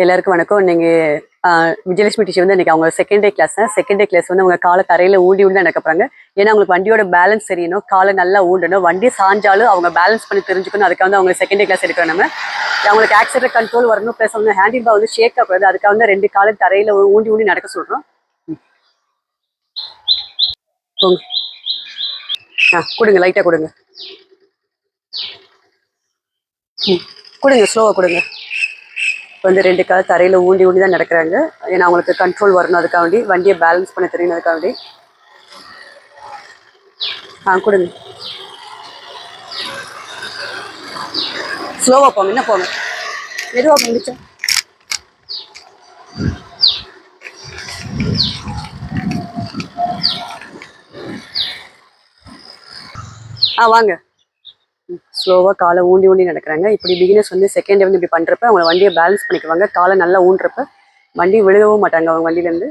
எல்லாருக்கும் வணக்கம். விஜயலட்சுமி டீச்சர் வந்து இன்னைக்கு அவங்க செகண்ட் டே கிளாஸ் வந்து அவங்க காலை தரையில ஊண்டி ஊண்டி நடக்க போறாங்க. ஏன்னா அவங்களுக்கு வண்டியோட பேலன்ஸ் தெரியணும், காலை நல்லா ஊண்டணும், வண்டி சாஞ்சாலும் அவங்க பேலன்ஸ் பண்ணி தெரிஞ்சுக்கணும். அதுக்காக வந்து அவங்க செகண்ட் டே கிளாஸ் எடுக்கிறோம். நம்ம அவங்களுக்கு ஆக்சிடென்ட் கண்ட்ரோல் வரணும், ப்ளஸ் வந்து ஹேண்டில் பார் வந்து ஷேக் ஆகக்கூடாது. அதுக்காக வந்து 2 காலும் தரையில ஊண்டி ஊண்டி நடக்க சொல்றோம். கொடுங்க, லைட்டா கொடுங்க, கொடுங்க, ஸ்லோவா கொடுங்க. வந்து 2 கால் தரையில் ஊண்டி ஊண்டி தான் நடக்கிறாங்க. ஏன்னா அவங்களுக்கு கண்ட்ரோல் வரணும், அதுக்காண்டி வண்டியை பேலன்ஸ் பண்ண தெரியணும், அதுக்காண்டி. கொடுங்க, ஸ்லோவாக போங்க, என்ன போங்க, மெதுவாக போங்க. வாங்க. ஸ்லோவாக காலை ஊண்டி ஊண்டி நடக்கிறாங்க. இப்படி பிகினர்ஸ் வந்து செகண்ட் டே வந்து இப்படி பண்ணுறப்ப அவங்கள வண்டியை பேலன்ஸ் பண்ணிக்குவாங்க. காலை நல்லா ஊன்றப்ப வண்டி விழுகவும் மாட்டாங்க அவங்க வண்டியிலேருந்து.